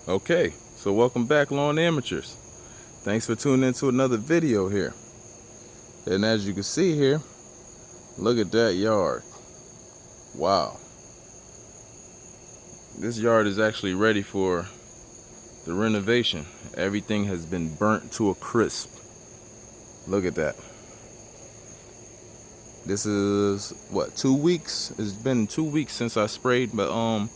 Okay, so welcome back, lawn amateurs. Thanks for tuning into another video here. And as you can see here, look at that yard. Wow. This yard is actually ready for the renovation. Everything has been burnt to a crisp. Look at that. This is what, 2 weeks? It's been 2 weeks since I sprayed, but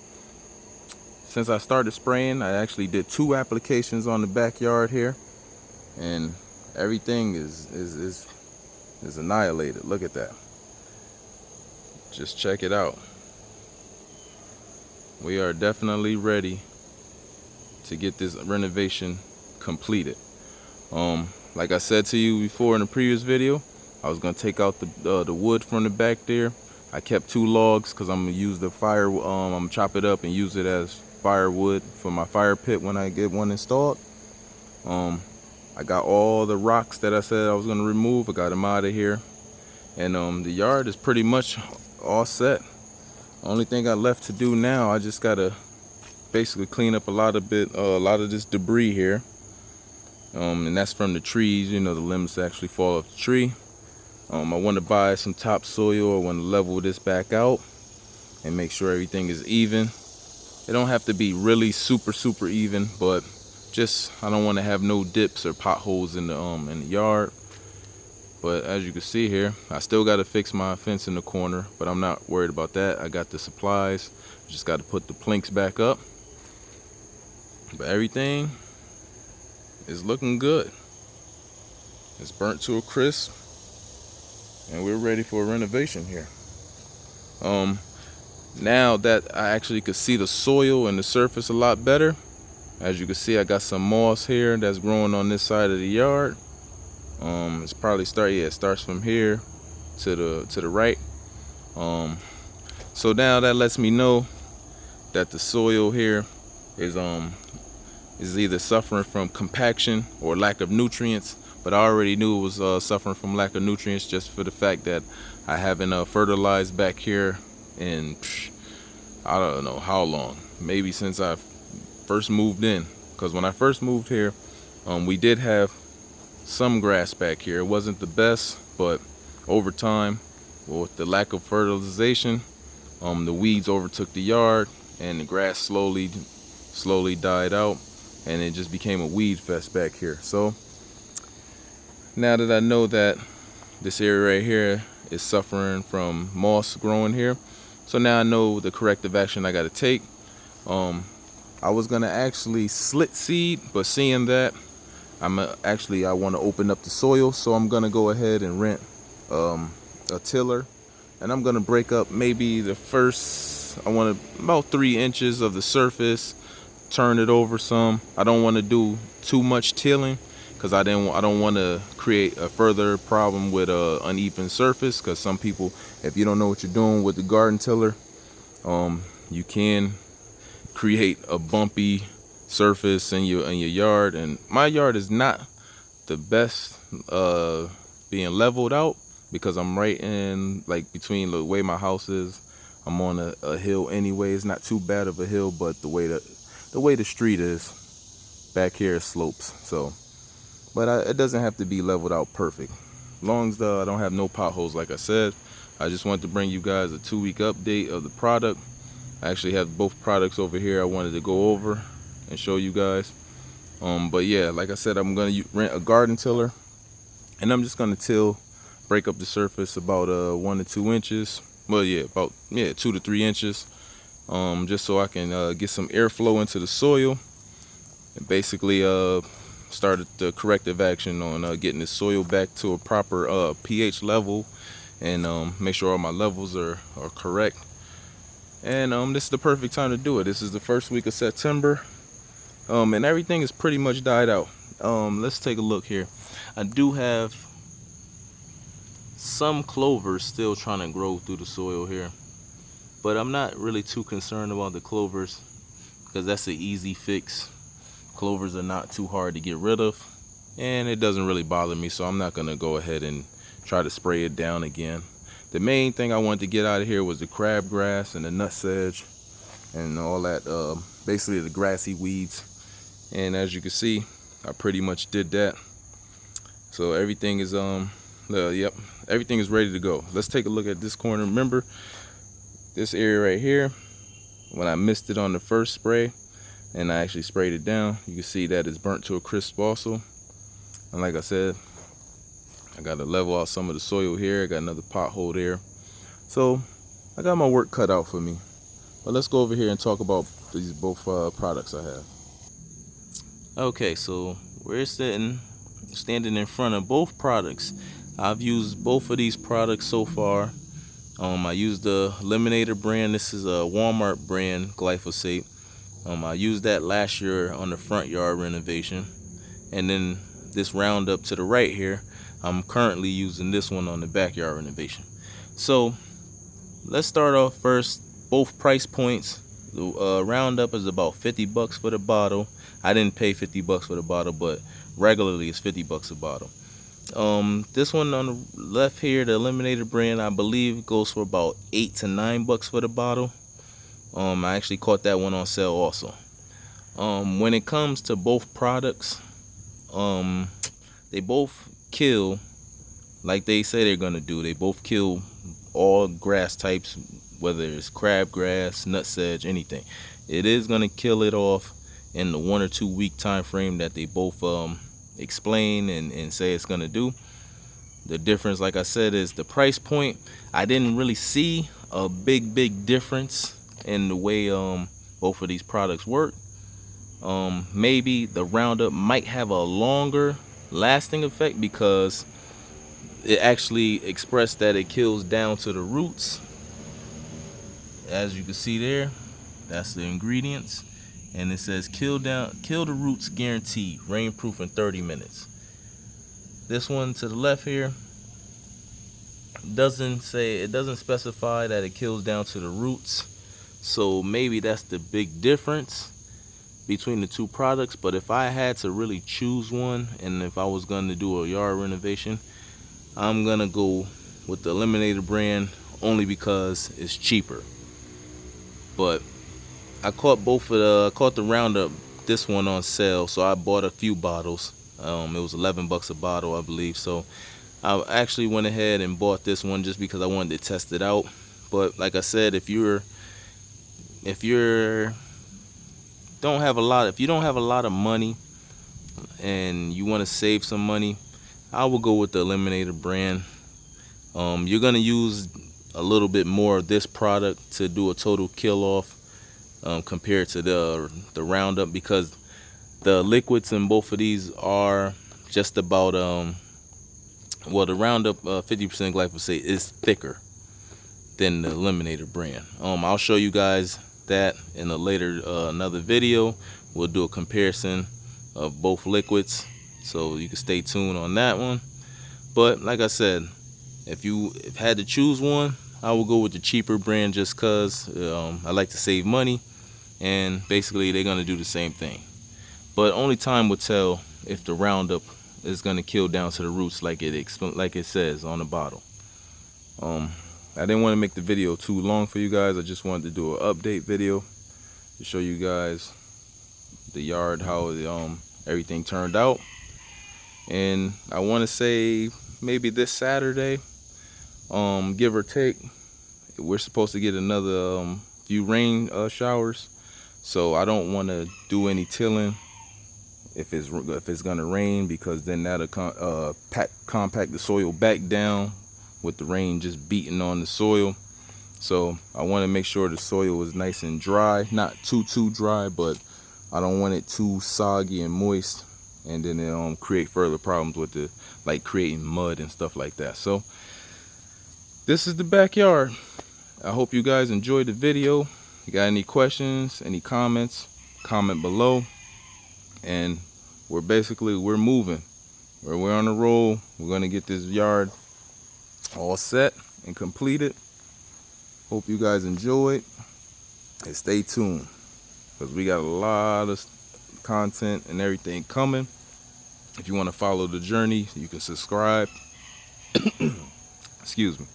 since I started spraying, I actually did 2 applications on the backyard here, and everything is annihilated. Look at that. Just check it out. We are definitely ready to get this renovation completed. Like I said to you before in the previous video, I was gonna take out the wood from the back there. I kept 2 logs because I'm gonna use the fire. I'm gonna chop it up and use it as firewood for my fire pit when I get one installed. I got all the rocks that I said I was gonna remove. I got them out of here, and the yard is pretty much all set. Only thing I left to do now, I just gotta basically clean up a lot of this debris here, and that's from the trees. You know, the limbs actually fall off the tree. I want to buy some topsoil. I want to level this back out and make sure everything is even. It don't have to be really super even, but just I don't want to have no dips or potholes in the yard. But as you can see here, I still got to fix my fence in the corner, but I'm not worried about that. I got the supplies. Just got to put the planks back up. But everything is looking good. It's burnt to a crisp, and we're ready for a renovation here. Now that I actually could see the soil and the surface a lot better, as you can see, I got some moss here that's growing on this side of the yard. It's probably it starts from here to the right. So now that lets me know that the soil here is either suffering from compaction or lack of nutrients. But I already knew it was suffering from lack of nutrients just for the fact that I haven't fertilized back here in I don't know how long. Maybe since I first moved in. Because when I first moved here, we did have some grass back here. It wasn't the best, but over time, with the lack of fertilization, the weeds overtook the yard, and the grass slowly died out, and it just became a weed fest back here. So now that I know that this area right here is suffering from moss growing here, so now I know the corrective action I got to take. I was gonna actually slit seed, but seeing that I want to open up the soil, so I'm gonna go ahead and rent a tiller, and I'm gonna break up maybe the first, I want about 3 inches of the surface, turn it over some. I don't want to do too much tilling because I don't want to create a further problem with uneven surface, because some people, if you don't know what you're doing with the garden tiller, you can create a bumpy surface in your yard. And my yard is not the best being leveled out, because I'm right in, like, between the way my house is. I'm on a hill anyway. It's not too bad of a hill, but the way the street is back here is slopes. So, but it doesn't have to be leveled out perfect. As long as I don't have no potholes, like I said. I just wanted to bring you guys a 2-week update of the product. I actually have both products over here I wanted to go over and show you guys. But yeah, like I said, I'm gonna rent a garden tiller, and I'm just gonna break up the surface about 1 to 2 inches. Well, yeah, about 2 to 3 inches, just so I can get some airflow into the soil, and basically started the corrective action on getting the soil back to a proper pH level, and make sure all my levels are correct. And this is the perfect time to do it. This is the first week of September, and everything is pretty much died out. Let's take a look here. I do have some clovers still trying to grow through the soil here, but I'm not really too concerned about the clovers because that's an easy fix. Clovers are not too hard to get rid of, and it doesn't really bother me, so I'm not gonna go ahead and try to spray it down again. The main thing I wanted to get out of here was the crabgrass and the nutsedge and all that, basically the grassy weeds. and as you can see, I pretty much did that. So everything is yep, everything is ready to go. Let's take a look at this corner. Remember this area right here, when I missed it on the first spray and I actually sprayed it down, you can see that it's burnt to a crisp also. And like I said, I got to level out some of the soil here. I got another pothole there. So I got my work cut out for me. But let's go over here and talk about these both products I have. Okay, so we're standing in front of both products. I've used both of these products so far. I used the Eliminator brand. This is a Walmart brand glyphosate. I used that last year on the front yard renovation. And then this Roundup to the right here, I'm currently using this one on the backyard renovation. So let's start off first. Both price points. The Roundup is about 50 bucks for the bottle. I didn't pay 50 bucks for the bottle, but regularly it's 50 bucks a bottle. This one on the left here, the Eliminator brand, I believe goes for about 8 to 9 bucks for the bottle. I actually caught that one on sale also. When it comes to both products, they both kill like they say they're gonna do. They both kill all grass types, whether it's crabgrass, nutsedge, anything. It is gonna kill it off in the 1 or 2 week time frame that they both explain and say it's gonna do. The difference, like I said, is the price point. I didn't really see a big difference in the way both of these products work. Maybe the Roundup might have a longer lasting effect because it actually expressed that it kills down to the roots. As you can see there, that's the ingredients, and it says kill the roots guaranteed, rainproof in 30 minutes. This one to the left here doesn't specify that it kills down to the roots, so maybe that's the big difference between the two products. But if I had to really choose one, and if I was going to do a yard renovation, I'm gonna go with the Eliminator brand only because it's cheaper. But I caught the Roundup, this one on sale, so I bought a few bottles. It was 11 bucks a bottle, I believe. So I actually went ahead and bought this one just because I wanted to test it out. But like I said, if you don't have a lot of money and you want to save some money, I will go with the Eliminator brand. You're gonna use a little bit more of this product to do a total kill off compared to the Roundup, because the liquids in both of these are just about well, the Roundup 50% glyphosate is thicker than the Eliminator brand. I'll show you guys that in a later another video. We'll do a comparison of both liquids, so you can stay tuned on that one. But like I said, if you had to choose one, I will go with the cheaper brand just because I like to save money, and basically they're gonna do the same thing. But only time will tell if the Roundup is gonna kill down to the roots like it says on the bottle. I didn't want to make the video too long for you guys. I just wanted to do an update video to show you guys the yard, how everything turned out. And I want to say maybe this Saturday, give or take, we're supposed to get another few rain showers. So I don't want to do any tilling if it's gonna rain, because then that'll compact the soil back down with the rain just beating on the soil. So I want to make sure the soil is nice and dry, not too dry, but I don't want it too soggy and moist, and then it'll create further problems with the, like, creating mud and stuff like that. So this is the backyard. I hope you guys enjoyed the video. If you got any questions, any comments, comment below. And we're moving. We're on a roll. We're gonna get this yard all set and completed. Hope you guys enjoyed, and stay tuned, because we got a lot of content and everything coming. If you want to follow the journey, you can subscribe. Excuse me.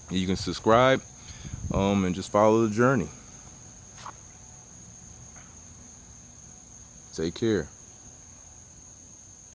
You can subscribe and just follow the journey. Take care.